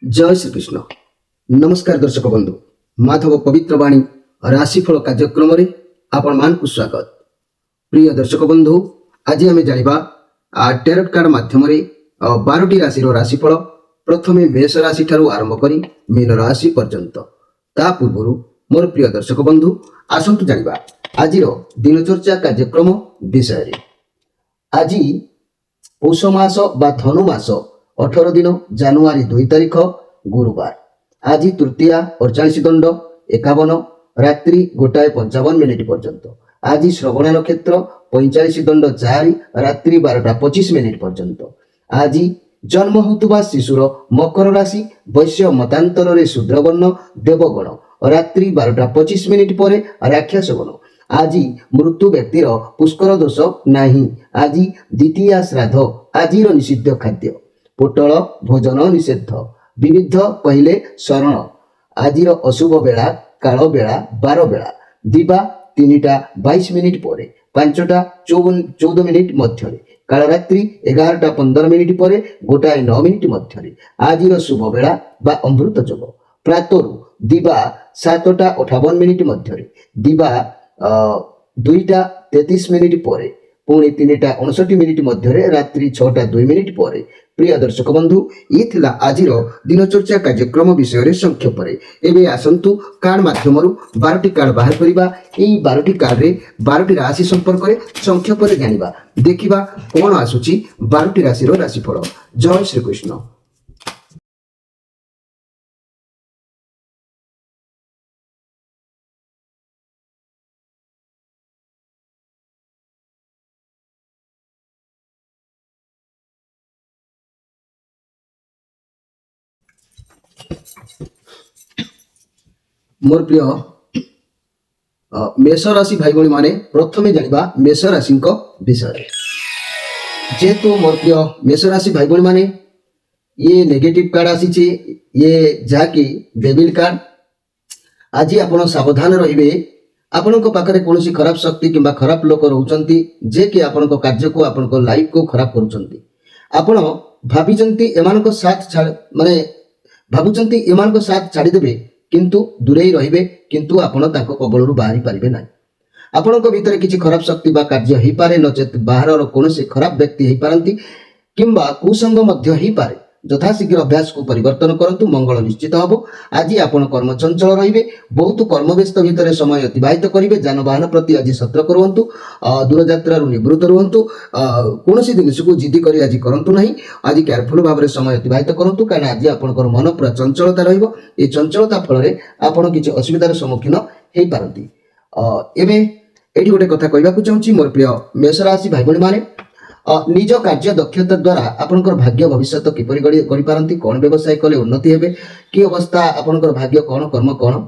जय श्रीकृष्ण। नमस्कार दर्शक बंधु, माधव पवित्र वाणी राशिफल कार्यक्रम आपण मान को स्वागत। प्रिय दर्शक बंधु, आज आम जाना टेरट कार्ड माध्यम 12टी राशि राशिफल प्रथमे मेष राशि ठारू आरंभ करी मीन राशि पर्यंत। ता पूर्व मोर प्रिय दर्शक बंधु आसतु जाना आज दिनचर्चा कार्यक्रम विषय। आज पौष मास बा धनु मास 18 दिन जानुआरी 2 तारीख गुरुवार। आज तृतीया 48 दंड 51 रात्रि 1:55 पर्यंत। आज श्रवण नक्षत्र 45 दंड 4 रात्रि 12:25 पर्यंत। आज जन्म होता शिशुर मकर राशि वैश्य मतांतर रे शूद्रवर्ण देवगण रात्रि 12:25 पर राक्षस गण। आज मृत्यु व्यक्तिर पुष्कर दोष नहीं। आज द्वितीया श्राद्ध। आज निषिद्ध खाद्य पोटल भोजन निषेध। विविध कहले शरण। आज अशुभ बेला काल बेला 12 बेला दिवा 3:22 पर 5:14 मध्य कालरात्रि 11:15 पर 1:09 मध्य। आज शुभ बेला बा अमृत जोग प्रातरु दिवा 7:58 मध्य दिवा 2:33 पर पुणी 3:59 मध्य रात्रि 6:02 पर। प्रिय दर्शक बंधु, ये थिला आजिर दिनचर्चा कार्यक्रम विषय संक्षेप एवं आसतु कार्ड माध्यम 12टी कार्ड बाहर करवा। 12टी कार्ड रे 12टी राशि संपर्क संक्षेप जाना देखा कौन आसूची 12टी राशि राशिफल। जय श्रीकृष्ण। मोर प्रिय मेष राशि भाई भाई माने प्रथमे जानिबा मेष राशि विषय। जेहेतु मोर प्रिय मेष राशि भाई भाई माने ये नेगेटिव कार्ड आसी ये जाकि डेविल कार्ड। आज आपण सावधान रहिबे। आपनको पाखरे कोनोसी खराब शक्ति किंबा खराब लोक रहउचंती जे कि आपनको कार्य को आपनको लाइफ को खराब करूचंती। आपण भाबिचंती एमानको साथ माने भाबुचंती एमानको साथ छाड़ी देबे किंतु दूरे रहिबे, किंतु आपण ताको कबळरू बाहरी पारिबे नाही। आपणको भितर किछि खराब शक्ति बा कार्य हेई पारे, नचेत बाहरर कोनोसी खराब व्यक्ति हेई पारंती किंबा कुसंग मध्य हेई पारे। यथाशीघ्र अभ्यास को परिवर्तन करंतु, मंगल निश्चित हबो। आज आपण कर्म चंचल रहिबे, बहुत कर्मव्यस्त भितर समय अतिबाहित करिवे। जानवाहन प्रति आज सतर्क रहंतु, दूर यात्रारू निवृत्त रहंतु। कोनोसी जिनिसको जिद्दी करी आज करंतु नाही। आज केयरफुल भाबरे समय अतिबाहित करंतु, कारण आज आपणकर मन पूरा चंचलता रहिबो। ए चंचलता फलरे आपण किछि असुविधार सम्मुखीन हेई पारंती। एबे एठी गोटे कथा कहबाकू चाहूची मोर प्रिय मेष राशि भाई भणी माने निज कार्य दक्षता द्वारा आपनकर भाग्य भविष्य किपरि करि पारंती, कोन व्यवसाय कले उन्नति हेबे, कि अवस्था आपनकर भाग्य कोन कर्म कोन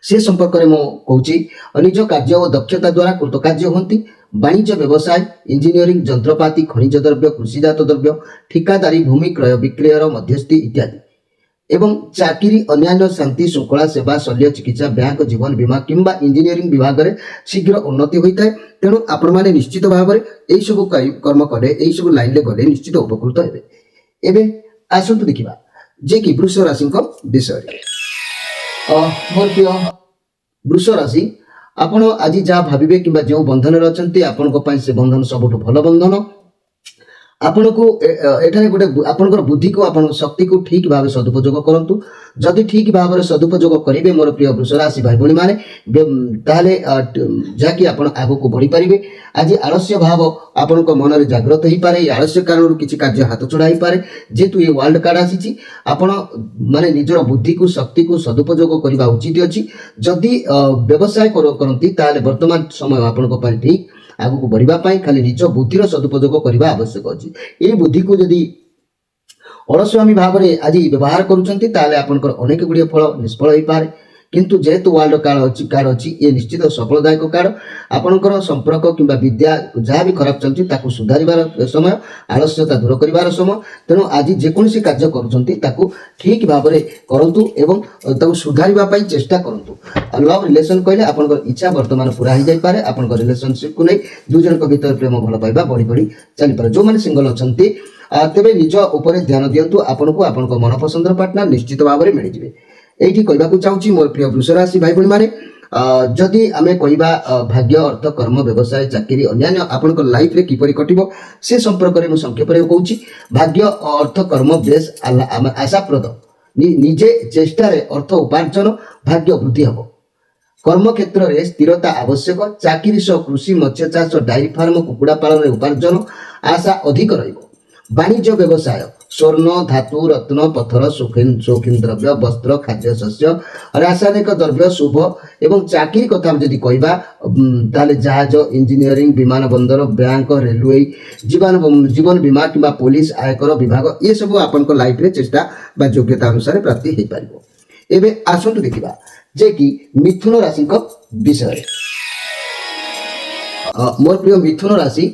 से संपर्क में मो कहूची। निज कार्य और दक्षता द्वारा कृतकार्य होती। वाणिज्य व्यवसाय इंजीनियरिंग जंत्रपाति खनिज द्रव्य कृषिजात द्रव्य ठिकादारी भूमि क्रय विक्रय मध्यस्थी इत्यादि एवं चाकरी अन्यान्य शांति श्रृंखला सेवा शल्य चिकित्सा बैंक जीवन बीमा किंबा इंजीनियरिंग विभाग में शीघ्र उन्नति होता है। तेणु आपण मैंने निश्चित भाव में यही सब कर्म कले यही सब लाइन ले गले निश्चित उपकृत हेबे। एबे आसंतु देखिबा जे कि वृष राशि विषय। मोर प्रिय वृष राशि, आपण आज जहाँ भाविबे किंबा जो बंधन रचंती आपनको पई से बंधन सबुठ भल बंधन। आपण को एठारे गोटे आपनकर बुद्धि को आपन शक्ति को ठीक भाव सदुपयोग करंतु। जदि ठीक भाव सदुपयोग करिवे मोर प्रिय वृष राशि भाई भणी माने ताले जाकि आपण आगो को बढ़ी पारिबे। आज आलस्य भाव आपनको मन रे जागृत हेई पारे। आलस्य कारण किछि कार्य हाथ चढ़ा हेई पारे। जेतु ये वर्ल्ड कार्ड आसीची आपण माने निजर बुद्धि को शक्ति को सदुपयोग करबा उचित अछि। जदि व्यवसाय करंती ताले वर्तमान समय आपनको पई ठीक आगु को बढ़िबा पाई खाली निज बुद्धिर सदुपयोग करबा आवश्यक अछि। ए बुद्धि को यदि अलस्वामी भाव में आज व्यवहार करुचंती ताले आपनकर अनेक गुड़िया फल निष्फल हेई पारे। किंतु जेहेतु वर्ल्ड कार्ड अच्छी ये निश्चित सफलदायक कार्ड। आपनकर संपर्क किंबा विद्या जहाँ भी खराब चलती ताकू सुधारिबार समय, आलस्यता दूर करिबार समय। तेणु आज जेकोसी कार्य करुचंती ताकू ठीक भाव में करंतु एवं ताकू सुधारिबा पई चेष्टा करंतु। लव रिलेशन कहले आपनकर इच्छा वर्तमान पूरा हो जाई पारे। आपनकर रिलेशनशिप को नै दुई जनक भीतर प्रेम भल पाइबा बढ़ी बढ़ी चली पारे। जो माने सिंगल अछंती ତେବେ ନିଜ ଉପରେ ଧ୍ୟାନ ଦିଅନ୍ତୁ, ଆପଣଙ୍କୁ ଆପଣଙ୍କ ମନପସନ୍ଦର ପାର୍ଟନର ନିଶ୍ଚିତ ଭାବରେ ମିଳିଯିବେ। ଏଇଠି କହିବାକୁ ଚାହୁଁଛି ମୋର ପ୍ରିୟ ବୃଷ ରାଶି ଭାଇ ଭଉଣୀ ମାନେ, ଯଦି ଆମେ କହିବା ଭାଗ୍ୟ ଅର୍ଥ କର୍ମ ବ୍ୟବସାୟ ଚାକିରି ଅନ୍ୟାନ୍ୟ ଆପଣଙ୍କ ଲାଇଫରେ କିପରି କଟିବ ସେ ସମ୍ପର୍କରେ ମୁଁ ସଂକ୍ଷେପରେ କହୁଛି। ଭାଗ୍ୟ ଅର୍ଥ କର୍ମ ବେଶ ଆଶାପ୍ରଦ, ନିଜେ ଚେଷ୍ଟାରେ ଅର୍ଥ ଉପାର୍ଜନ ଭାଗ୍ୟ ବୃଦ୍ଧି ହେବ। କର୍ମକ୍ଷେତ୍ରରେ ସ୍ଥିରତା ଆବଶ୍ୟକ। ଚାକିରି ସହ କୃଷି ମତ୍ସ୍ୟ ଚାଷ ଡାଏରୀ ଫାର୍ମ କୁକୁଡ଼ା ପାଳନରେ ଉପାର୍ଜନ ଆଶା ଅଧିକ ରହିବ। ବାଣିଜ୍ୟ ବ୍ୟବସାୟ ସ୍ୱର୍ଣ୍ଣ ଧାତୁ ରତ୍ନ ପଥର ସୌଖିନ ଦ୍ରବ୍ୟ ବସ୍ତ୍ର ଖାଦ୍ୟଶସ୍ୟ ରାସାୟନିକ ଦ୍ରବ୍ୟ ଶୁଭ। ଏବଂ ଚାକିରି କଥା ଯଦି କହିବା ତାହେଲେ ଜାହାଜ ଇଞ୍ଜିନିୟରିଂ ବିମାନ ବନ୍ଦର ବ୍ୟାଙ୍କ ରେଲୱେ ଜୀବନ ବୀମା କିମ୍ବା ପୋଲିସ ଆୟକର ବିଭାଗ ଏସବୁ ଆପଣଙ୍କ ଲାଇଫରେ ଚେଷ୍ଟା ବା ଯୋଗ୍ୟତା ଅନୁସାରେ ପ୍ରାପ୍ତି ହେଇପାରିବ। ଏବେ ଆସନ୍ତୁ ଦେଖିବା ଯେ କି ମିଥୁନ ରାଶିଙ୍କ ବିଷୟରେ। ମୋର ପ୍ରିୟ ମିଥୁନ ରାଶି,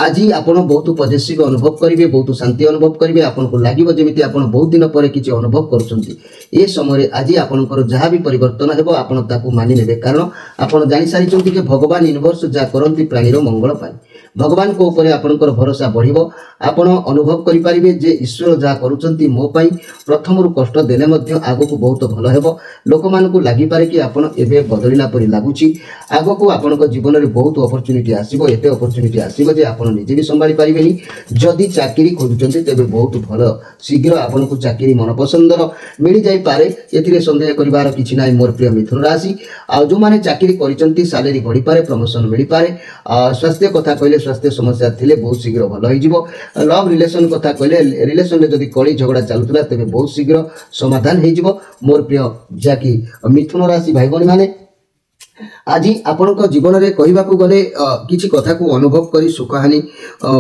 ଆଜି ଆପଣ ବହୁତ ପଜେସିଭ ଅନୁଭବ କରିବେ, ବହୁତ ଶାନ୍ତି ଅନୁଭବ କରିବେ। ଆପଣଙ୍କୁ ଲାଗିବ ଯେମିତି ଆପଣ ବହୁତ ଦିନ ପରେ କିଛି ଅନୁଭବ କରୁଛନ୍ତି। ଏ ସମୟରେ ଆଜି ଆପଣଙ୍କର ଯାହା ବି ପରିବର୍ତ୍ତନ ହେବ ଆପଣ ତାକୁ ମାନି ନେବେ, କାରଣ ଆପଣ ଜାଣିସାରିଛନ୍ତି ଯେ ଭଗବାନ ୟୁନିଭର୍ସ ଯାହା କରନ୍ତି ପ୍ରାଣୀର ମଙ୍ଗଳ ପାଇଁ। ଭଗବାନଙ୍କ ଉପରେ ଆପଣଙ୍କର ଭରସା ବଢ଼ିବ। ଆପଣ ଅନୁଭବ କରିପାରିବେ ଯେ ଈଶ୍ୱର ଯାହା କରୁଛନ୍ତି ମୋ ପାଇଁ, ପ୍ରଥମରୁ କଷ୍ଟ ଦେଲେ ମଧ୍ୟ ଆଗକୁ ବହୁତ ଭଲ ହେବ। ଲୋକମାନଙ୍କୁ ଲାଗିପାରେ କି ଆପଣ ଏବେ ବଦଳିଲା ପରି ଲାଗୁଛି। ଆଗକୁ ଆପଣଙ୍କ ଜୀବନରେ ବହୁତ ଅପରଚ୍ୟୁନିଟି ଆସିବ, ଏତେ ଅପରଚ୍ୟୁନିଟି ଆସିବ ଯେ ଆପଣ ନିଜେ ବି ସମ୍ଭାଳି ପାରିବେନି। ଯଦି ଚାକିରି ଖୋଜୁଛନ୍ତି ତେବେ ବହୁତ ଭଲ ଶୀଘ୍ର ଆପଣଙ୍କୁ ଚାକିରି ମନପସନ୍ଦର ମିଳିଯାଇପାରେ, ଏଥିରେ ସନ୍ଦେହ କରିବାର କିଛି ନାହିଁ ମୋର ପ୍ରିୟ ମିଥୁନ ରାଶି। ଆଉ ଯେଉଁମାନେ ଚାକିରି କରିଛନ୍ତି ସାଲେରୀ ବଢ଼ିପାରେ, ପ୍ରମୋସନ ମିଳିପାରେ। ସ୍ୱାସ୍ଥ୍ୟ କଥା କହିଲେ ସ୍ୱାସ୍ଥ୍ୟ ସମସ୍ୟା ଥିଲେ ବହୁତ ଶୀଘ୍ର ଭଲ ହେଇଯିବ। ଲଭ୍ ରିଲେସନ କଥା କହିଲେ ରିଲେସନରେ ଯଦି କଳି ଝଗଡ଼ା ଚାଲୁଥିଲା ତେବେ ବହୁତ ଶୀଘ୍ର ସମାଧାନ ହେଇଯିବ ମୋର ପ୍ରିୟ ଯାହାକି ମିଥୁନ ରାଶି ଭାଇ ଭଉଣୀ ମାନେ। ଆଜି ଆପଣଙ୍କ ଜୀବନରେ କହିବାକୁ ଗଲେ କିଛି କଥାକୁ ଅନୁଭବ କରି ସୁଖହାନି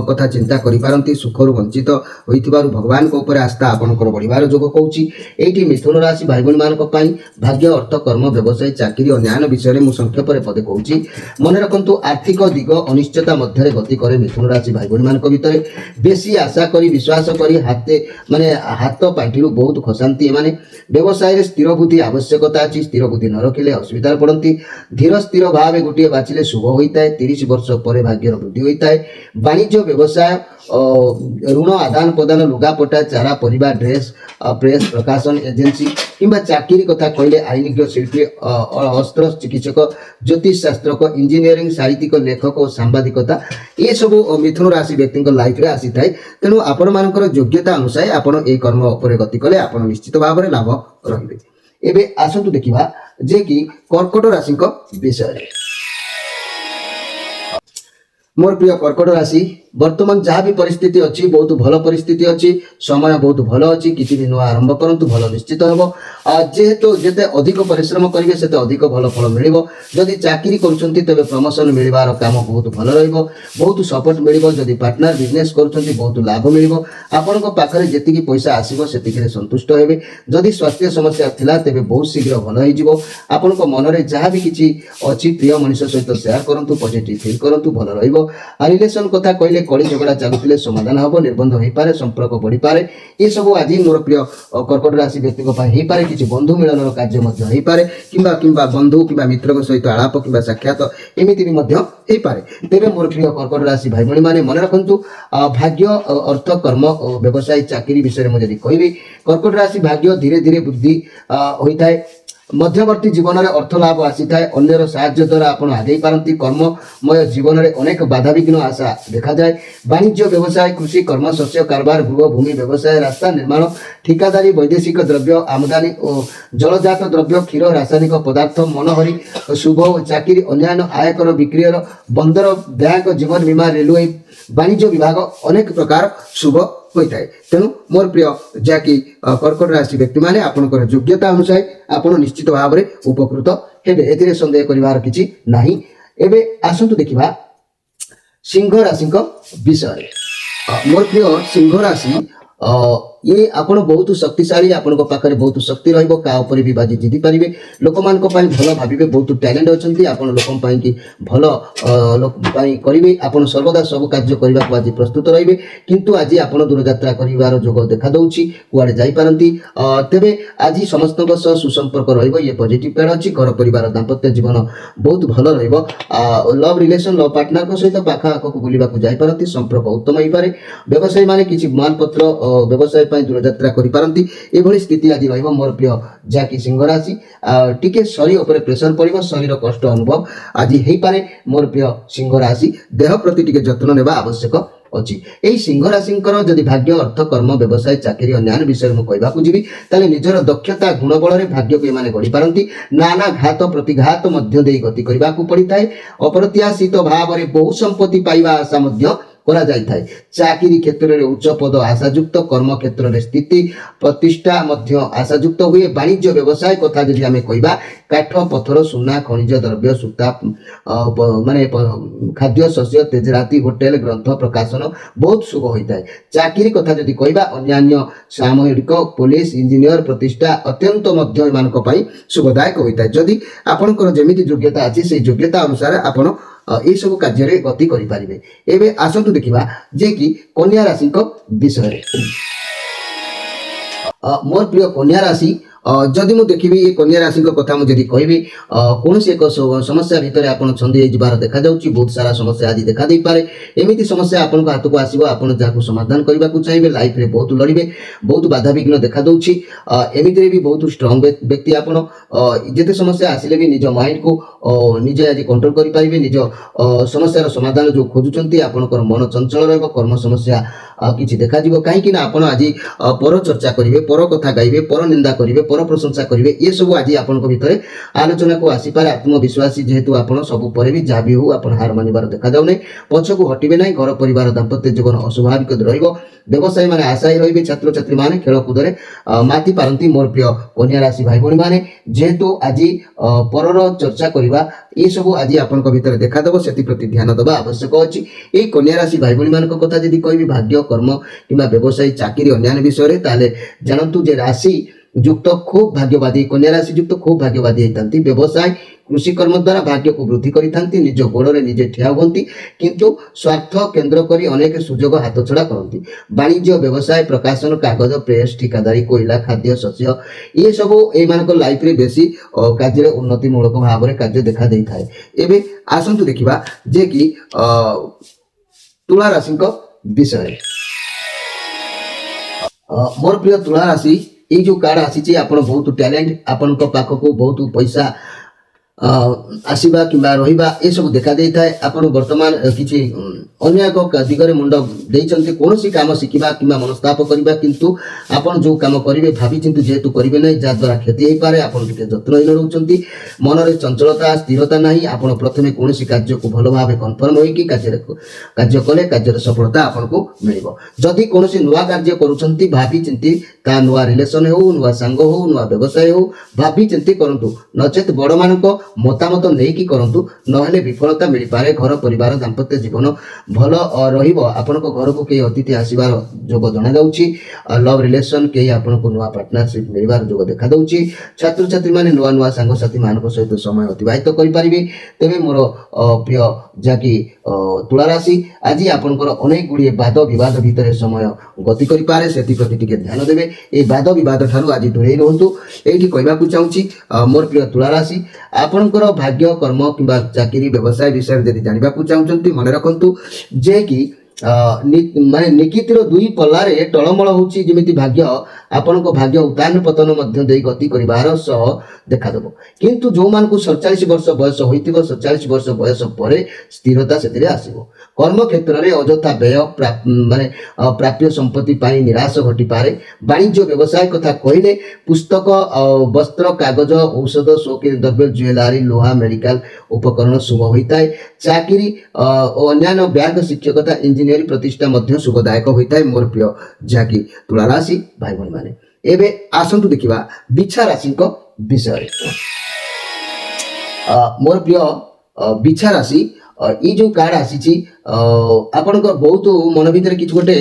କଥା ଚିନ୍ତା କରିପାରନ୍ତି। ସୁଖରୁ ବଞ୍ଚିତ ହୋଇଥିବାରୁ ଭଗବାନଙ୍କ ଉପରେ ଆସ୍ଥା ଆପଣଙ୍କର ବଢ଼ିବାର ଯୋଗ କହୁଛି। ଏଇଠି ମିଥୁନ ରାଶି ଭାଇ ଭଉଣୀମାନଙ୍କ ପାଇଁ ଭାଗ୍ୟ ଅର୍ଥ କର୍ମ ବ୍ୟବସାୟ ଚାକିରି ଅନ୍ୟାନ୍ୟ ବିଷୟରେ ମୁଁ ସଂକ୍ଷେପରେ ପଦେ କହୁଛି। ମନେ ରଖନ୍ତୁ, ଆର୍ଥିକ ଦିଗ ଅନିଶ୍ଚିତତା ମଧ୍ୟରେ ଗତି କରେ ମିଥୁନ ରାଶି ଭାଇ ଭଉଣୀମାନଙ୍କ ଭିତରେ। ବେଶୀ ଆଶା କରି ବିଶ୍ୱାସ କରି ହାତ ପାଣ୍ଠିରୁ ବହୁତ ଖସାନ୍ତି ଏମାନେ। ବ୍ୟବସାୟରେ ସ୍ଥିର ବୁଦ୍ଧି ଆବଶ୍ୟକତା ଅଛି, ସ୍ଥିର ବୁଦ୍ଧି ନ ରଖିଲେ ଅସୁବିଧାରେ ପଡ଼ନ୍ତି। ଧୀର ସ୍ଥିର ଭାବେ ଗୋଟିଏ ବାଛିଲେ ଶୁଭ ହୋଇଥାଏ। 30 ବର୍ଷ ପରେ ଭାଗ୍ୟର ବୃଦ୍ଧି ହୋଇଥାଏ। ବାଣିଜ୍ୟ ବ୍ୟବସାୟ ଋଣ ଆଦାନ ପ୍ରଦାନ ଲୁଗାପଟା ଚାରା ପରିବା ଡ୍ରେସ୍ ପ୍ରେସ୍ ପ୍ରକାଶନ ଏଜେନ୍ସି କିମ୍ବା ଚାକିରି କଥା କହିଲେ ଆଇନଜ୍ଞ ଶିଳ୍ପୀ ଅସ୍ତ୍ର ଚିକିତ୍ସକ ଜ୍ୟୋତିଷ ଶାସ୍ତ୍ରକ ଇଞ୍ଜିନିୟରିଂ ସାହିତ୍ୟିକ ଲେଖକ ଓ ସାମ୍ବାଦିକତା ଏସବୁ ମିଥୁନ ରାଶି ବ୍ୟକ୍ତିଙ୍କ ଲାଇଫରେ ଆସିଥାଏ। ତେଣୁ ଆପଣମାନଙ୍କର ଯୋଗ୍ୟତା ଅନୁସାରେ ଆପଣ ଏହି କର୍ମ ଉପରେ ଗତି କଲେ ଆପଣ ନିଶ୍ଚିତ ଭାବରେ ଲାଭ ରହିବେ। ଏବେ ଆସନ୍ତୁ ଦେଖିବା ଯେ କି କର୍କଟ ରାଶିଙ୍କ ବିଷୟରେ। ମୋର ପ୍ରିୟ କର୍କଟ ରାଶି, ବର୍ତ୍ତମାନ ଯାହା ବି ପରିସ୍ଥିତି ଅଛି ବହୁତ ଭଲ ପରିସ୍ଥିତି ଅଛି, ସମୟ ବହୁତ ଭଲ ଅଛି। କିଛି ବି ନୂଆ ଆରମ୍ଭ କରନ୍ତୁ, ଭଲ ନିଶ୍ଚିତ ହେବ। ଯେହେତୁ ଯେତେ ଅଧିକ ପରିଶ୍ରମ କରିବେ ସେତେ ଅଧିକ ଭଲ ଫଳ ମିଳିବ। ଯଦି ଚାକିରି କରୁଛନ୍ତି ତେବେ ପ୍ରମୋସନ ମିଳିବାର କାମ ବହୁତ ଭଲ ରହିବ, ବହୁତ ସପୋର୍ଟ ମିଳିବ। ଯଦି ପାର୍ଟନର ବିଜନେସ୍ କରୁଛନ୍ତି ବହୁତ ଲାଭ ମିଳିବ। ଆପଣଙ୍କ ପାଖରେ ଯେତିକି ପଇସା ଆସିବ ସେତିକିରେ ସନ୍ତୁଷ୍ଟ ହେବେ। ଯଦି ସ୍ୱାସ୍ଥ୍ୟ ସମସ୍ୟା ଥିଲା ତେବେ ବହୁତ ଶୀଘ୍ର ଭଲ ହେଇଯିବ। ଆପଣଙ୍କ ମନରେ ଯାହା ବି କିଛି ଅଛି ପ୍ରିୟ ମଣିଷ ସହିତ ସେୟାର କରନ୍ତୁ, ପଜିଟିଭ ଫିଲ୍ କରନ୍ତୁ, ଭଲ ରହିବ। ରିଲେସନ କଥା କହିଲେ କଳି ଝଗଡ଼ା ଚାଲୁଥିଲେ ସମାଧାନ ହେବ, ନିର୍ବନ୍ଧ ହୋଇପାରେ, ସମ୍ପର୍କ ବଢ଼ିପାରେ। ଏସବୁ ଆଜି ମୋର ପ୍ରିୟ କର୍କଟ ରାଶି ବ୍ୟକ୍ତିଙ୍କ ପାଇଁ ହେଇପାରେ। କିଛି ବନ୍ଧୁ ମିଳନର କାର୍ଯ୍ୟ ମଧ୍ୟ ହେଇପାରେ, କିମ୍ବା ବନ୍ଧୁ କିମ୍ବା ମିତ୍ରଙ୍କ ସହିତ ଆଳାପ କିମ୍ବା ସାକ୍ଷାତ ଏମିତି ବି ମଧ୍ୟ ହେଇପାରେ। ତେବେ ମୋର ପ୍ରିୟ କର୍କଟ ରାଶି ଭାଇ ଭଉଣୀ ମାନେ ମନେ ରଖନ୍ତୁ, ଭାଗ୍ୟ ଅର୍ଥ କର୍ମ ବ୍ୟବସାୟ ଚାକିରି ବିଷୟରେ ମୁଁ ଯଦି କହିବି, କର୍କଟ ରାଶି ଭାଗ୍ୟ ଧୀରେ ଧୀରେ ବୃଦ୍ଧି ହୋଇଥାଏ। ମଧ୍ୟବର୍ତ୍ତୀ ଜୀବନରେ ଅର୍ଥ ଲାଭ ଆସିଥାଏ। ଅନ୍ୟର ସାହାଯ୍ୟ ଦ୍ୱାରା ଆପଣ ଆଗେଇ ପାରନ୍ତି। କର୍ମମୟ ଜୀବନରେ ଅନେକ ବାଧାବିଘ୍ନ ଆଶା ଦେଖାଯାଏ। ବାଣିଜ୍ୟ ବ୍ୟବସାୟ କୃଷି କର୍ମ ଶସ୍ୟ କାରବାର ଗୃହ ଭୂମି ବ୍ୟବସାୟ ରାସ୍ତା ନିର୍ମାଣ ଠିକାଦାରୀ ବୈଦେଶିକ ଦ୍ରବ୍ୟ ଆମଦାନୀ ଓ ଜଳଜାତ ଦ୍ରବ୍ୟ କ୍ଷୀର ରାସାୟନିକ ପଦାର୍ଥ ମନୋହରି ଶୁଭ ଓ ଚାକିରି ଅନ୍ୟାନ୍ୟ ଆୟକର ବିକ୍ରୟର ବନ୍ଦର ବ୍ୟାଙ୍କ ଜୀବନ ବୀମା ରେଲୱେ ବାଣିଜ୍ୟ ବିଭାଗ ଅନେକ ପ୍ରକାର ଶୁଭ ହୋଇଥାଏ। ତେଣୁ ମୋର ପ୍ରିୟ ଯାହାକି କର୍କଟ ରାଶି ବ୍ୟକ୍ତିମାନେ ଆପଣଙ୍କର ଯୋଗ୍ୟତା ଅନୁସାରେ ଆପଣ ନିଶ୍ଚିତ ଭାବରେ ଉପକୃତ ହେବେ, ଏଥିରେ ସନ୍ଦେହ କରିବାର କିଛି ନାହିଁ। ଏବେ ଆସନ୍ତୁ ଦେଖିବା ସିଂହ ରାଶିଙ୍କ ବିଷୟରେ। ମୋର ପ୍ରିୟ ସିଂହ ରାଶି ये आपण बहुत शक्तिशाली आपण पाखे बहुत शक्ति रहिबो का ऊपर भी बाजी जीति पारिबे लोक मान को पई भलो भाबिबे बहुत टैलेंट अछंती आपण लोकन पई कि भलो लोक पई करिवे आपण सर्वदा सब कार्य करबा को आज प्रस्तुत रहिबे किंतु आज आपण दूरयात्रा करिवार जोग देखा दउची कुआडे जाई पारंती तेबे आज समस्त सुसंपर्क रहिबो ये पॉजिटिव कार्ड अछि घर परिवार दाम्पत्य जीवन बहुत भलो रहिबो लव रिलेशन लव पार्टनर को सहित पाखा आको को बुलिबा को जाई पारंती संपर्क उत्तम होई पारे व्यवसायी माने किछि माल पत्र व्यवसाय पई दूरयात्रा करि पारंती एभली स्थिति आज रहिबो मोर प्रिय जाकी सिंह राशि टिके शरीर ऊपर प्रेशर पड़िबो शरीर कष्ट अनुभव आज हेई पारे मोर प्रिय सिंह राशि देह प्रति टिके जत्न नेबा आवश्यक अछि एई सिंह राशिंकर जदि भाग्य अर्थ कर्म व्यवसाय चाकरी अन्यान्य विषय मु कहबा को जीवी ताले निजर दक्षता गुण बल रे भाग्य को माने गढी पारंती नाना घात प्रतिघात मध्य देई गति करबा को पड़िताय अप्रत्याशित भाव रे बहु संपत्ति पाइबा आशा मध्य करा जाय थाय चाकरी क्षेत्र रे उच्च पद आशायुक्त कर्म क्षेत्र रे स्थिति प्रतिष्ठा मध्य आशायुक्त हुए वाणिज्य व्यवसाय कथा जदि आमे कहबा काठ पत्थर सुना खनिज द्रव्य सूता माने खाद्य शस्य तेजराती होटेल ग्रंथ प्रकाशन बहुत शुभ होइताय चाकरी कथा जदि कहबा अन्यान्य सामरिक पुलिस इंजीनियर प्रतिष्ठा अत्यंत मध्य मानक पई शुभदायक होइताय जदि आपनकर जेमिति योग्यता अछि से योग्यता अनुसार आपण ये सब कार्य गति करें एवं आसतु देखा जे कि कन्या राशि विषय मोर प्रिय कन्या राशि जदि मु देखिबी ये कन्या राशि कथा मुझे कहबी कौन से एक समस्या भितर आपन छंदी जबार देखा जाउची बहुत सारा समस्या आज देखा दे पारे एमिति समस्या आपन को हाथ को आसीबो आपन जाको समाधान करबा को चाहिबे लाइफ रे बहुत लड़िबे बहुत बाधा विघ्न देखा दउची एमिति रे भी बहुत स्ट्रांग व्यक्ति आपन जेते समस्या आसिले भी निज माइंड को निजे आज कंट्रोल करि पारिबे निज समस्या रो समाधान जो खोजुचंती आपनकर मन चंचल रहबो कर्म समस्या किछि देखा जीवो काहे कि ना आपन आज पर चर्चा करिवे पर कथा गाइबे पर निंदा करिवे पर प्रशंसा करिवे ये सब आज आपन को भितरे आलोचना को आसी पारे आत्मविश्वासी जेहेतु आपन सब परे भी जा भी हो आपन हार मानिबार देखा जाउ नै पछ को हटिबे नै घर परिवार दाम्पत्य जीवन अस्वाभाविक रहइबो व्यवसायी माने आशायी रहिबे छात्र छात्री माने खेल कूद रे माती पारंती मोर प्रिय कन्या राशि भाई भणी माने जेहेतु आज परर चर्चा करिबा ये सब आज आपन को भितरे देखा देबो सेति प्रति ध्यान देबा आवश्यक अछि ए कन्या राशि भाई भणी मान को कथा जदि कहबी भाग्य कर्म किबा व्यवसायी चाकरी अन्यान्य विषय रे ताले जानंतु जे राशि युक्त खूब भाग्यवादी कन्या राशि युक्त खूब भाग्यवादी होइतांती व्यवसाय कृषि कर्म द्वारा भाग्य को वृद्धि करितांती निज गोड़े निजे ठिया हुअंती किंतु स्वार्थ केंद्र करी अनेक सुजोग हाथ छड़ा करती वाणिज्य व्यवसाय प्रकाशन कागज प्रेस ठिकादारी कोयला खाद्य शस्य ये सब ए मानक लाइफ रे बेसी कार्य रे उन्नति मूलक भाव रे कार्य देखा देई थाए एबे आसंतु देखिबा जे कि तुला राशि विषय मोर प्रिय तुला राशि ये जो कार्ड आसी आपण बहुत टैलेंट आपण को पाख को बहुत पैसा आसीबा किंबा रहिबा ए सब देखा देई थाए आपण वर्तमान किछि अन्य एक दिगरे मुंड देइचंती कोनोसी काम शिखिबा किंबा मनस्ताप करिबा किंतु आपण जो काम करिवे भाबी चिंतु जेहेतु करिवे नै जा द्वारा क्षति हेई पारे आपण के जत्नहीन रहउचंती मन रे चंचलता स्थिरता नाही आपण प्रथमे कोनोसी कार्य को भलो भाबे कन्फर्म होई कि कार्य कले कार्य रे सफलता आपण को मिलिबो जदि कोनोसी नुवा कार्य करूचंती भाबी चिंती ता नुवा रिलेशन हो नुवा संग हो नुवा व्यवसाय हो भाबी चिंती करंतु नचेत बड़ मानको मतामत नहीं कि करंतु नहेले विफलता मिल पारे घर परिवार दाम्पत्य जीवन भल रहिबो आपण को घर को के अतिथि आसीबार जोग जणा जाउची लव रिलेशन के आपण को नुवा पार्टनरशिप मिलबार जोग देखा दउची छात्र छात्री माने नुवा नुवा संग साथी मानको सहित समय अतिबाहित करि परिबे तेबे मोर प्रिय जाकी तुला राशि आज आपनकर अनेक गुडी वाद विवाद भितर समय गति करि पारे सेति प्रति टिके ध्यान देबे ए वाद विवाद थारु आज दूरे रहंतु एठी कहबा को चाहूची मोर प्रिय तुला राशि आपनकर भाग्य कर्म किंबा चाकरी व्यवसाय विषय जदि जानिबा को चाहूचंती मन रखंतु जे कि माने निकितिर दुई पल्लारे टळमळ होची जेमिति भाग्य आपण को भाग्य उतान पतन मध्य देई गति करिवार सह देखा देबो किंतु जो मान को 47 वर्ष बयस होइतिबो 47 वर्ष बयस परे स्थिरता सेतिरे आसीबो कर्म क्षेत्र रे अजथा व्यय माने प्राप्य संपत्ति पाई निराश घटी पारे वाणिज्य व्यवसाय कथा कहिले पुस्तक वस्त्र कागज औषध शौकीन द्रव्य ज्वेलरी लोहा मेडिकल उपकरण शुभ होइताय चाकरी अन्यान्य बैंक शिक्षकता इंजीनियरिंग प्रतिष्ठा मध्य शुभदायक होइताय मोर प्रिय जाकी तुला राशि भाई भणी माने एबे आसंतु देखिबा बिछा राशि को विषय मोर प्रिय बिछा राशि ये जो कार्ड आसी ଆପଣଙ୍କ ବହୁତ ମନ ଭିତରେ କିଛି ଗୋଟେ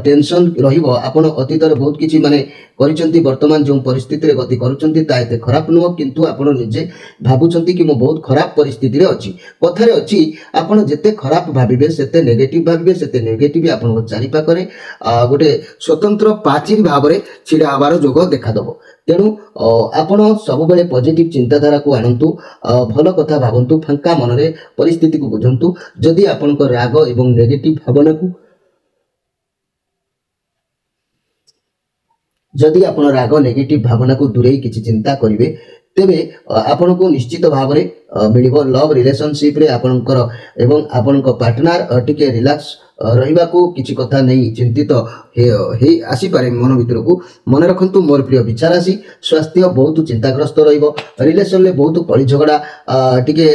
ଟେନସନ୍ ରହିବ। ଆପଣ ଅତୀତରେ ବହୁତ କିଛି ମାନେ କରିଛନ୍ତି, ବର୍ତ୍ତମାନ ଯେଉଁ ପରିସ୍ଥିତିରେ ଗତି କରୁଛନ୍ତି ତାହା ଏତେ ଖରାପ ନୁହଁ, କିନ୍ତୁ ଆପଣ ନିଜେ ଭାବୁଛନ୍ତି କି ମୁଁ ବହୁତ ଖରାପ ପରିସ୍ଥିତିରେ ଅଛି। କଥାରେ ଅଛି ଆପଣ ଯେତେ ଖରାପ ଭାବିବେ ସେତେ ନେଗେଟିଭ୍ ଭାବିବେ, ସେତେ ନେଗେଟିଭ୍ ଆପଣଙ୍କ ଚାରିପାଖରେ ଗୋଟେ ସ୍ୱତନ୍ତ୍ର ପାଚେରୀ ଭାବରେ ଛିଡ଼ା ହେବାର ଯୋଗ ଦେଖାଦେବ। ତେଣୁ ଆପଣ ସବୁବେଳେ ପଜିଟିଭ୍ ଚିନ୍ତାଧାରାକୁ ଆଣନ୍ତୁ, ଭଲ କଥା ଭାବନ୍ତୁ, ଫାଙ୍କା ମନରେ ପରିସ୍ଥିତିକୁ ବୁଝନ୍ତୁ। ଯଦି ଆପଣଙ୍କ ରାଗ ଏବଂ ନେଗେଟିଭ୍ ଭାବନାକୁ ଯଦି ଆପଣ ରାଗ ନେଗେଟିଭ୍ ଭାବନାକୁ ଦୂରେଇ କିଛି ଚିନ୍ତା କରିବେ, ତେବେ ଆପଣଙ୍କୁ ନିଶ୍ଚିତ ଭାବରେ ମିଳିବ ଲଭ୍ ରିଲେସନସିପ୍ରେ ଆପଣଙ୍କର ଏବଂ ଆପଣଙ୍କ ପାର୍ଟନର ଟିକେ ରିଲାକ୍ସ ରହିବାକୁ, କିଛି କଥା ନେଇ ଚିନ୍ତିତ ହେଇ ଆସିପାରେ ମନ ଭିତରକୁ। ମନେ ରଖନ୍ତୁ ମୋର ପ୍ରିୟ ବିଛା ରାଶି, ସ୍ୱାସ୍ଥ୍ୟ ବହୁତ ଚିନ୍ତାଗ୍ରସ୍ତ ରହିବ, ରିଲେସନରେ ବହୁତ କଳି ଝଗଡ଼ା ଟିକେ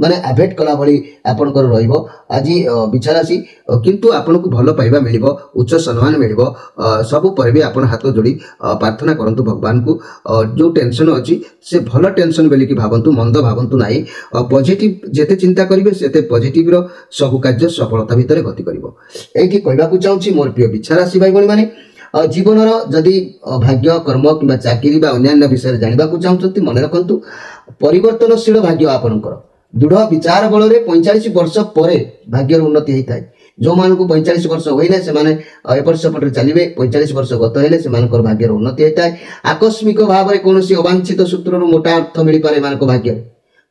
ମାନେ ଆଭଏଡ୍ କଲା ଭଳି ଆପଣଙ୍କର ରହିବ ଆଜି ବିଛା ରାଶି। କିନ୍ତୁ ଆପଣଙ୍କୁ ଭଲ ପାଇବା ମିଳିବ, ଉଚ୍ଚ ସମ୍ମାନ ମିଳିବ। ସବୁ ପରେ ବି ଆପଣ ହାତ ଯୋଡ଼ି ପ୍ରାର୍ଥନା କରନ୍ତୁ ଭଗବାନଙ୍କୁ। ଯେଉଁ ଟେନସନ୍ ଅଛି ସେ ଭଲ ଟେନସନ୍ ବୋଲିକି ଭାବନ୍ତୁ, ମନ୍ଦ ଭାବନ୍ତୁ ନାହିଁ। ପଜିଟିଭ୍ ଯେତେ ଚିନ୍ତା କରିବେ ସେତେ ପଜିଟିଭ୍ର ସବୁ କାର୍ଯ୍ୟ ସଫଳତା ଭିତରେ ଗତି କରିବ। ଏଇଠି କହିବାକୁ ଚାହୁଁଛି ମୋର ପ୍ରିୟ ବିଛା ରାଶି ଭାଇ ଭଉଣୀମାନେ, ଜୀବନର ଯଦି ଭାଗ୍ୟ, କର୍ମ କିମ୍ବା ଚାକିରି ବା ଅନ୍ୟାନ୍ୟ ବିଷୟରେ ଜାଣିବାକୁ ଚାହୁଁଛନ୍ତି, ମନେ ରଖନ୍ତୁ ପରିବର୍ତ୍ତନଶୀଳ ଭାଗ୍ୟ ଆପଣଙ୍କର। ଦୃଢ଼ ବିଚାର ବଳରେ 45 ବର୍ଷ ପରେ ଭାଗ୍ୟର ଉନ୍ନତି ହେଇଥାଏ। ଯେଉଁମାନଙ୍କୁ 45 ବର୍ଷ ହୋଇନାହିଁ ସେମାନେ ଏପଟ ସେପଟରେ ଚାଲିବେ, 45 ବର୍ଷ ଗତ ହେଲେ ସେମାନଙ୍କର ଭାଗ୍ୟର ଉନ୍ନତି ହେଇଥାଏ। ଆକସ୍ମିକ ଭାବରେ କୌଣସି ଅବାଞ୍ଛିତ ସୂତ୍ରରୁ ମୋଟା ଅର୍ଥ ମିଳିପାରେ ଏମାନଙ୍କ ଭାଗ୍ୟରେ।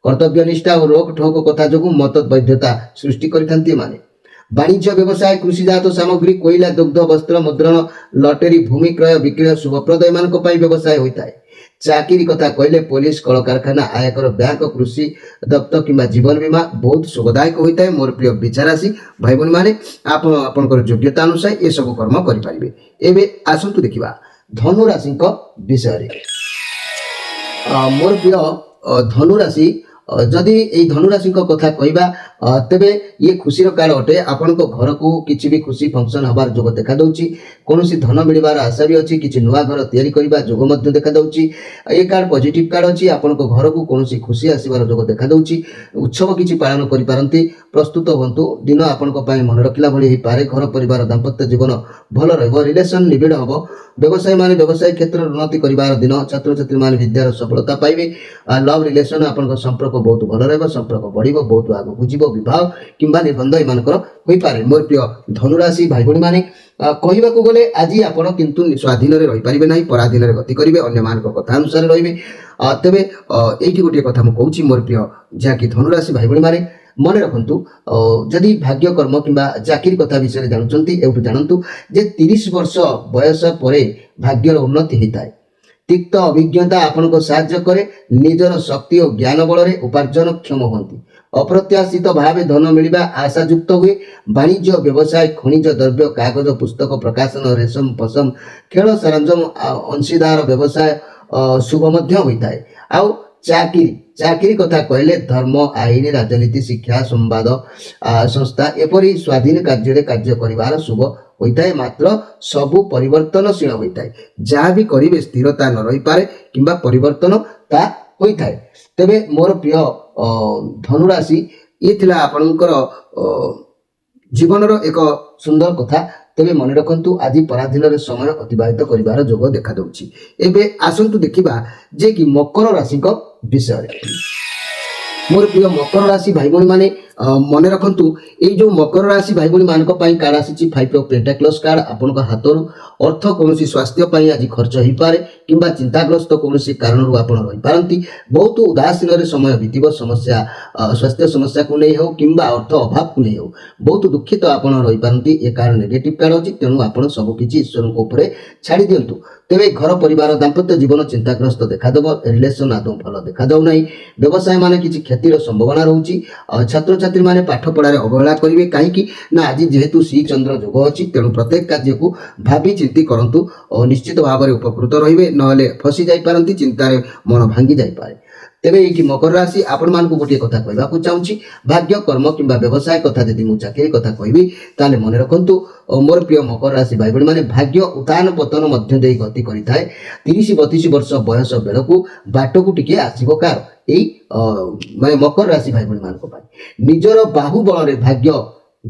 କର୍ତ୍ତବ୍ୟ ନିଷ୍ଠା ଓ ରୋକ ଠୋକ କଥା ଯୋଗୁଁ ମତବୈଧତା ସୃଷ୍ଟି କରିଥାନ୍ତି ଏମାନେ। ବାଣିଜ୍ୟ, ବ୍ୟବସାୟ, କୃଷିଜାତ ସାମଗ୍ରୀ, କୋଇଲା, ଦୁଗ୍ଧ, ବସ୍ତ୍ର, ମୁଦ୍ରଣ, ଲଟେରୀ, ଭୂମି କ୍ରୟ ବିକ୍ରୟ ଶୁଭପ୍ରଦ ଏମାନଙ୍କ ପାଇଁ ବ୍ୟବସାୟ ହୋଇଥାଏ। ଚାକିରି କଥା କହିଲେ ପୋଲିସ, କଳକାରଖାନା, ଆୟକର, ବ୍ୟାଙ୍କ, କୃଷି ଦପ୍ତର କିମ୍ବା ଜୀବନ ବୀମା ବହୁତ ସୁଖଦାୟକ ହୋଇଥାଏ। ମୋର ପ୍ରିୟ ବିଛା ରାଶି ଭାଇ ଭଉଣୀମାନେ, ଆପଣ ଆପଣଙ୍କର ଯୋଗ୍ୟତା ଅନୁସାରେ ଏସବୁ କର୍ମ କରିପାରିବେ। ଏବେ ଆସନ୍ତୁ ଦେଖିବା ଧନୁ ରାଶିଙ୍କ ବିଷୟରେ। ମୋର ପ୍ରିୟ ଧନୁ ରାଶି, ଯଦି ଏଇ ଧନୁ ରାଶିଙ୍କ କଥା କହିବା ତେବେ ଇଏ ଖୁସିର କାଳ ଅଟେ। ଆପଣଙ୍କ ଘରକୁ କିଛି ବି ଖୁସି ଫଙ୍କସନ୍ ହେବାର ଯୋଗ ଦେଖାଦେଉଛି। କୌଣସି ଧନ ମିଳିବାର ଆଶା ବି ଅଛି, କିଛି ନୂଆ ଘର ତିଆରି କରିବା ଯୋଗ ମଧ୍ୟ ଦେଖାଦେଉଛି। ଏ କାର୍ଡ ପଜିଟିଭ୍ କାର୍ଡ ଅଛି। ଆପଣଙ୍କ ଘରକୁ କୌଣସି ଖୁସି ଆସିବାର ଯୋଗ ଦେଖାଦେଉଛି। ଉତ୍ସବ କିଛି ପାଳନ କରିପାରନ୍ତି, ପ୍ରସ୍ତୁତ ହୁଅନ୍ତୁ। ଦିନ ଆପଣଙ୍କ ପାଇଁ ମନେ ରଖିଲା ଭଳି ହେଇପାରେ। ଘର ପରିବାର ଦାମ୍ପତ୍ୟ ଜୀବନ ଭଲ ରହିବ, ରିଲେସନ୍ ନିବିଡ଼ ହେବ। ବ୍ୟବସାୟୀମାନେ ବ୍ୟବସାୟ କ୍ଷେତ୍ରରେ ଉନ୍ନତି କରିବାର ଦିନ। ଛାତ୍ରଛାତ୍ରୀମାନେ ବିଦ୍ୟାର ସଫଳତା ପାଇବେ। ଲଭ୍ ରିଲେସନ୍ ଆପଣଙ୍କ ସମ୍ପର୍କ ବହୁତ ଭଲ ରହିବ, ସମ୍ପର୍କ ବଢ଼ିବ, ବହୁତ ଆଗକୁ ଯିବ। ବିବାହ କିମ୍ବା ନିର୍ବନ୍ଧ ଏମାନଙ୍କର ହୋଇପାରେ। ମୋର ପ୍ରିୟ ଧନୁରାଶି ଭାଇ ଭଉଣୀମାନେ, କହିବାକୁ ଗଲେ ଆଜି ଆପଣ କିନ୍ତୁ ସ୍ୱାଧୀନରେ ରହିପାରିବେ ନାହିଁ, ପରାଧୀନରେ ଗତି କରିବେ, ଅନ୍ୟମାନଙ୍କ କଥା ଅନୁସାରେ ରହିବେ। ତେବେ ଏଇଠି ଗୋଟିଏ କଥା ମୁଁ କହୁଛି ମୋର ପ୍ରିୟ ଯାହାକି ଧନୁରାଶି ଭାଇ ଭଉଣୀମାନେ, ମନେ ରଖନ୍ତୁ ଯଦି ଭାଗ୍ୟ, କର୍ମ କିମ୍ବା ଚାକିରି କଥା ବିଷୟରେ ଜାଣୁଛନ୍ତି, ଏଇଠୁ ଜାଣନ୍ତୁ ଯେ 30 ବର୍ଷ ବୟସ ପରେ ଭାଗ୍ୟର ଉନ୍ନତି ହୋଇଥାଏ। ତିକ୍ତ ଅଭିଜ୍ଞତା ଆପଣଙ୍କୁ ସାହାଯ୍ୟ କରେ। ନିଜର ଶକ୍ତି ଓ ଜ୍ଞାନ ବଳରେ ଉପାର୍ଜନକ୍ଷମ ହୁଅନ୍ତି। ଅପ୍ରତ୍ୟାଶିତ ଭାବେ ଧନ ମିଳିବା ଆଶାଯୁକ୍ତ ହୁଏ। ବାଣିଜ୍ୟ, ବ୍ୟବସାୟ, ଖଣିଜ ଦ୍ରବ୍ୟ, କାଗଜ, ପୁସ୍ତକ ପ୍ରକାଶନ, ରେଶମ, ପଶମ, ଖେଳ ସରଞ୍ଜାମ, ଅଂଶୀଦାର ବ୍ୟବସାୟ ଶୁଭ ମଧ୍ୟ ହୋଇଥାଏ। ଆଉ ଚାକିରି କଥା କହିଲେ ଧର୍ମ, ଆଇନ, ରାଜନୀତି, ଶିକ୍ଷା, ସମ୍ବାଦ ସଂସ୍ଥା ଏପରି ସ୍ୱାଧୀନ କାର୍ଯ୍ୟରେ କାର୍ଯ୍ୟ କରିବାର ଶୁଭ ହୋଇଥାଏ। ମାତ୍ର ସବୁ ପରିବର୍ତ୍ତନଶୀଳ ହୋଇଥାଏ। ଯାହା ବି କରିବେ ସ୍ଥିରତା ନ ରହିପାରେ କିମ୍ବା ପରିବର୍ତ୍ତନ ତା ହୋଇଥାଏ। ତେବେ ମୋର ପ୍ରିୟ ଧନୁରାଶି, ଇଏ ଥିଲା ଆପଣଙ୍କର ଜୀବନର ଏକ ସୁନ୍ଦର କଥା। ତେବେ ମନେ ରଖନ୍ତୁ ଆଜି ପରାଧୀନରେ ସମୟ ଅତିବାହିତ କରିବାର ଯୋଗ ଦେଖାଦେଉଛି। ଏବେ ଆସନ୍ତୁ ଦେଖିବା ଯେ କି ମକର ରାଶିଙ୍କ ବିଷୟରେ। ମୋର ପ୍ରିୟ ମକର ରାଶି ଭାଇ ଭଉଣୀମାନେ, ମନେ ରଖନ୍ତୁ ଏଇ ଯେଉଁ ମକର ରାଶି ଭାଇ ଭଉଣୀମାନଙ୍କ ପାଇଁ କାର୍ଡ ଆସିଛି 5 ଅଫ୍ ପେଣ୍ଟାକ୍ଲସ୍ କାର୍ଡ। ଆପଣଙ୍କ ହାତରୁ ଅର୍ଥ କୌଣସି ସ୍ୱାସ୍ଥ୍ୟ ପାଇଁ ଆଜି ଖର୍ଚ୍ଚ ହୋଇପାରେ କିମ୍ବା ଚିନ୍ତାଗ୍ରସ୍ତ କୌଣସି କାରଣରୁ ଆପଣ ରହିପାରନ୍ତି। ବହୁତ ଉଦାସୀନରେ ସମୟ ବିତିବ। ସ୍ୱାସ୍ଥ୍ୟ ସମସ୍ୟାକୁ ନେଇ ହେଉ କିମ୍ବା ଅର୍ଥ ଅଭାବକୁ ନେଇ ହେଉ ବହୁତ ଦୁଃଖିତ ଆପଣ ରହିପାରନ୍ତି। ଏ କାର୍ଡ ନେଗେଟିଭ୍ କାର୍ଡ ଅଛି, ତେଣୁ ଆପଣ ସବୁକିଛି ଈଶ୍ୱରଙ୍କ ଉପରେ ଛାଡ଼ି ଦିଅନ୍ତୁ। ତେବେ ଘର ପରିବାର ଦାମ୍ପତ୍ୟ ଜୀବନ ଚିନ୍ତାଗ୍ରସ୍ତ ଦେଖାଦେବ। ରିଲେସନ୍ ଆଦୌ ଭଲ ଦେଖାଯାଉ ନାହିଁ। ବ୍ୟବସାୟମାନେ କିଛି କ୍ଷତିର ସମ୍ଭାବନା ରହୁଛି। ଛାତ୍ରଛାତ୍ରୀମାନେ ପାଠ ପଢ଼ାରେ ଅବହେଳା କରିବେ। କାହିଁକି ନା ଆଜି ଯେହେତୁ ଶ୍ରୀ ଚନ୍ଦ୍ର ଯୋଗ ଅଛି, ତେଣୁ ପ୍ରତ୍ୟେକ କାର୍ଯ୍ୟକୁ ଭାବି ଚିନ୍ତି କରନ୍ତୁ। ନିଶ୍ଚିତ ଭାବରେ ଉପକୃତ ରହିବେ, ନହେଲେ ଫସି ଯାଇପାରନ୍ତି, ଚିନ୍ତାରେ ମନ ଭାଙ୍ଗି ଯାଇପାରେ। ତେବେ ଏଇଠି ମକର ରାଶି ଆପଣମାନଙ୍କୁ ଗୋଟିଏ କଥା କହିବାକୁ ଚାହୁଁଛି। ଭାଗ୍ୟ, କର୍ମ କିମ୍ବା ବ୍ୟବସାୟ କଥା ଯଦି ମୁଁ ଚାକିରି କଥା କହିବି ତାହେଲେ ମନେ ରଖନ୍ତୁ ମୋର ପ୍ରିୟ ମକର ରାଶି ଭାଇ ଭଉଣୀମାନେ, ଭାଗ୍ୟ ଉତ୍ଥାନ ପତନ ମଧ୍ୟ ଦେଇ ଗତି କରିଥାଏ। 30-32 ବର୍ଷ ବୟସ ବେଳକୁ ବାଟକୁ ଟିକେ ଆସିବ କାର ଏଇ ମାନେ ମକର ରାଶି ଭାଇ ଭଉଣୀମାନଙ୍କ ପାଇଁ। ନିଜର ବାହୁବଳରେ ଭାଗ୍ୟ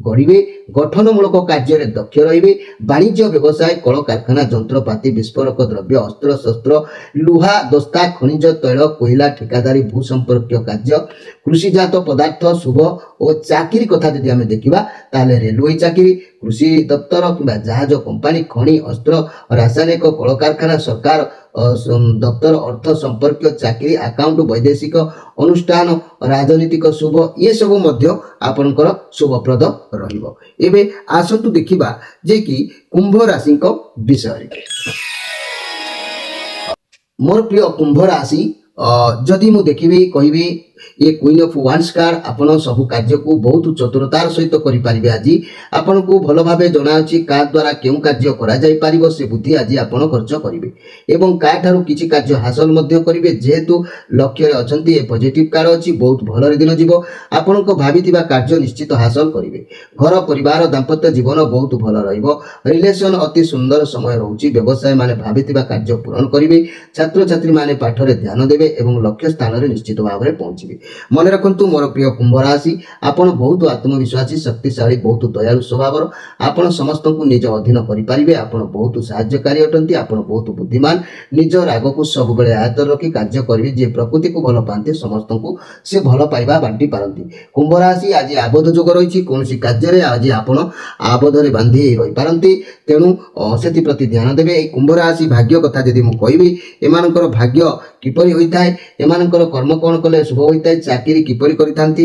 ଗଢ଼ିବେ, ଗଠନମୂଳକ କାର୍ଯ୍ୟରେ ଦକ୍ଷ ରହିବେ, ବାଣିଜ୍ୟ ବ୍ୟବସାୟ, କଳକାରଖାନା, ଯନ୍ତ୍ରପାତି, ବିସ୍ଫୋରକ ଦ୍ରବ୍ୟ, ଅସ୍ତ୍ରଶସ୍ତ୍ର, ଲୁହା, ଦସ୍ତା, ଖଣିଜ ତୈଳ, କୋଇଲା, ଠିକାଦାରୀ, ଭୂ ସମ୍ପର୍କୀୟ କାର୍ଯ୍ୟ, କୃଷିଜାତ ପଦାର୍ଥ, ଶୁଭ ଓ ଚାକିରି କଥା ଯଦି ଆମେ ଦେଖିବା ତାହେଲେ ରେଲୱେ ଚାକିରି, କୃଷି ଦପ୍ତର କିମ୍ବା ଜାହାଜ କମ୍ପାନୀ, ଖଣି, ଅସ୍ତ୍ର, ରାସାୟନିକ, କଳକାରଖାନା, ସରକାର ଦପ୍ତର, ଅର୍ଥ ସମ୍ପର୍କୀୟ ଚାକିରି, ଆକାଉଣ୍ଟ, ବୈଦେଶିକ ଅନୁଷ୍ଠାନ, ରାଜନୈତିକ ଶୁଭ, ଏସବୁ ମଧ୍ୟ ଆପଣଙ୍କର ଶୁଭପ୍ରଦ ରହିବ। ଏବେ ଆସନ୍ତୁ ଦେଖିବା ଯେ କି କୁମ୍ଭ ରାଶିଙ୍କ ବିଷୟରେ। ମୋର ପ୍ରିୟ କୁମ୍ଭ ରାଶି, ଯଦି ମୁଁ ଦେଖିବି କହିବି ये क्वीन ऑफ वान्स कार्ड आपण सब कार्य को बहुत चतुरतार सहित करि परिबे। आज आपण को भलो भाबे जणा अछि का द्वारा केउ कार्य करा जाय परिबो से बुद्धि आज आपण खर्च करिवे एवं का ठारू किछि कार्य हासिल मध्य करिवे। जेहेतु लक्ष्य रे अछंती ए पॉजिटिव कार्ड अछि, बहुत भलो रे दिन जीवो, आपण को भाबितिबा कार्य निश्चित हासिल करिवे। घर परिवार दाम्पत्य जीवन बहुत भलो रहिबो, रिलेशन अति सुंदर समय रहउची, व्यवसाय माने भाबितिबा कार्य पूर्ण करिवे, छात्र छात्री माने पाठ रे ध्यान देबे एवं लक्ष्य स्थान रे निश्चित भाव रे पहुंची। मन रखु मोर प्रिय कुंभ राशि, आपण बहुत आत्मविश्वासी, शक्तिशाली, बहुत दयालु स्वभाव, आपण समस्त को निज अधीन करें, आपण बहुत साहाय्यकारी अटंती, आपण बहुत बुद्धिमान, निज राग को सब बेले आयत रखी कार्य करेंगे। जे प्रकृति को भल पाते समस्त को से भल पाइबा बांटी पारती। कुंभ राशि आज आबद्ध जोग रही, कौन कार्य आज आपण आबद्धे बांधि रही पारती, तेणु से प्रति ध्यान देवे। कुंभ राशि भाग्य कथा जदि मु कहबी, एमानकर भाग्य किपरि होइता है, एमानकर कर्म कौन कले शुभ होइता है, चाकरी किपरि करितांती,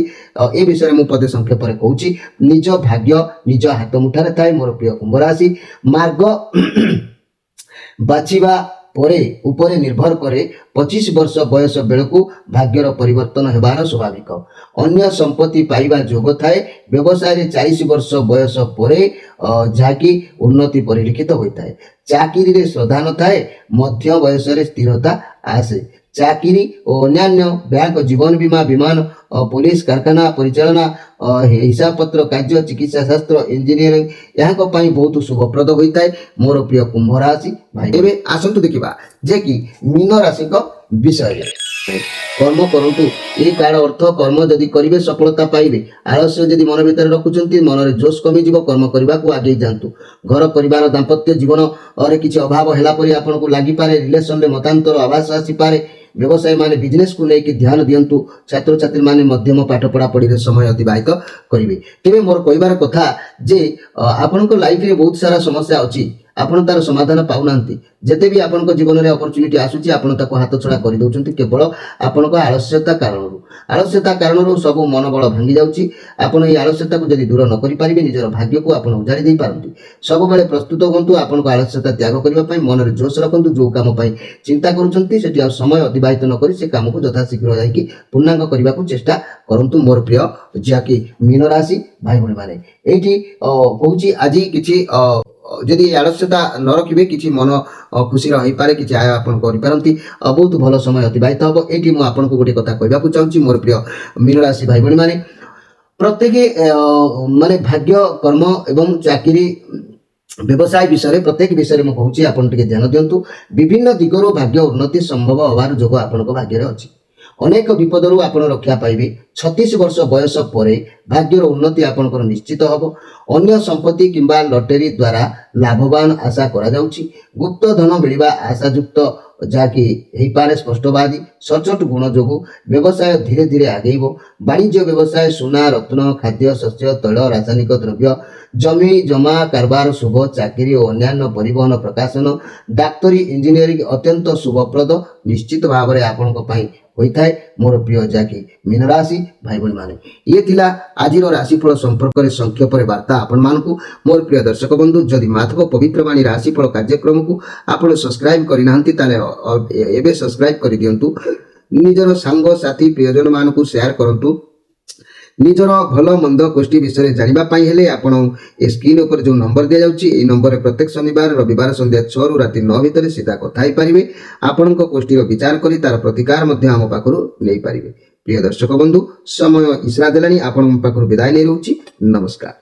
ए विषय मु पदे संक्षेप रे कहूची। निज भाग्य निज हाथ मुठारे थाए। मोर प्रिय कुंभ राशि, मार्ग बाछिबा परे उपरे निर्भर करे 25 वर्ष बयस बेलू भाग्यर परिवर्तन हेबार स्वाभाविक। अन्य संपत्ति पाइबा जोग थाए। व्यवसाय रे 40 वर्ष बयस परे जाकी उन्नति परिलक्षित होता है। चाकरी रे श्रद्धा न थाए, मध्य बयस रे स्थिरता आसे। चाकरी और अन्यान्य बैंक, जीवन बीमा, विमान, पुलिस, कारखाना परिचालना, हिसाब पत्र कार्य, चिकित्सा शास्त्र, इंजीनियरिंग यहाँ बहुत शुभप्रद होता है। मोर प्रिय कुंभ राशि भाई, एवं आसतु देखा जे कि मीन राशि विषय। कर्म करंतु, ये कार्ड अर्थ कर्म जदि करेंगे सफलता पाइबे। आलस्य जदि मन भीतर रखुचंती, मन रे जोश कमी जीवो, कर्म करने को आगे जातु। घर परिवार दाम्पत्य जीवन और किसी अभाव है आपन को लगी पारे, रिलेशन में मतांतर आभास आसी पारे। व्यवसाय माने बिजनेस को लेकिन ध्यान दियंतु। छात्र छात्री माने मध्यम पाठ पढ़ा पढ़ी समय अतिबाहित करेंगे। तेरे मोर कहबार कथा जे आपण लाइफ रे बहुत सारा समस्या अच्छी, आपण तार समाधान पाउनांती। जेते भी आपण जीवन में अपॉर्चुनिटी आसुची, आपण ताको हाथ छड़ा कर दउचंती केवल आपण आलस्यता कारणरू। आलस्यता कारणरू सब मनोबल भांगी जाउची। आपण ए आलस्यता को जदि दूर न करि पारिबे, निजर भाग्य को आपण उजाड़ी दे पारंती। सब बेले प्रस्तुत होंतु, आपण आलस्यता त्याग करबा पई, मन रे जोश रखंतु। जो काम पई चिंता करूचंती सेठी आ समय अतिबाहित न करि से काम को यथाशीघ्र जाइकी पूर्णांग करबा को चेष्टा करंतु। मोर प्रिय जाकी मीन राशि भाई भणी माने, एठी कहूची आज किछि जदि आलस्यता न रखिबे किछि मन खुशी रही पारे, किछि आय आपण करि पारंती, बहुत भलो समय अतिबाहित हबो। एठी मु आपण को गोटे कथा कहबा को चाहूची। मोर प्रिय मीन राशि भाई भणी माने, प्रत्येक माने भाग्य, कर्म एवं चाकरी, व्यवसाय विषय प्रत्येक विषय में कहूची, आपण टिके ध्यान दियंतु। विभिन्न दिगरो भाग्य उन्नति संभव हबार जोग आपण को भाग्य रे अछि। अनेक विपदरू आपण रक्षा पाइबे। 36 वर्ष बयस परे भाग्यर उन्नति आपणकर निश्चित हबो। अन्य संपत्ति किंबा लॉटरी द्वारा लाभवान आशा करा जाउची। गुप्त धन मिलिबा आशायुक्त जाकी हेई पारे स्पष्टवादी। सचोट गुण जोगु व्यवसाय धीरे धीरे आगेइबो। वाणिज्य व्यवसाय, सुना, रत्न, खाद्य, शस्य, तैल, रासायनिक द्रव्य, जमी जमा कारोबार शुभ। चाकरी और अन्यान्य परिवहन, प्रकाशन, डाक्तरी, इंजीनियरिंग अत्यंत शुभप्रद निश्चित भाव में आपण होता है। मोर प्रिय जाकी मीन राशि भाई भणी माने, ये थिला आजिर राशिफल संपर्क में संक्षेप वार्ता आपण मानकु। मोर प्रिय दर्शक बंधु, जदि माधव पवित्रवाणी राशिफल कार्यक्रम को आपण सब्सक्राइब करि नाहंती ताले एबे सब्सक्राइब करि दियंतु। निजर सांग साथी प्रियजन मानकु शेयर करंतु। निजर भल मंद गोष्ठी विषय जानिबा पाई हेले आपण ए स्क्रीन ऊपर जो नंबर दिया जाउची, ए नंबर प्रत्येक शनिवार रविवार संध्या 6 रु राति 9 भितर सीधा कथा ही पारिबे। आपणक गोष्ठी रो विचार करी तार प्रतिकार मध्य हम पाखरु नै पारिबे। प्रिय दर्शक बंधु, समय इशारा देलानी, आपण पाखरु विदाय नै रहउची। नमस्कार।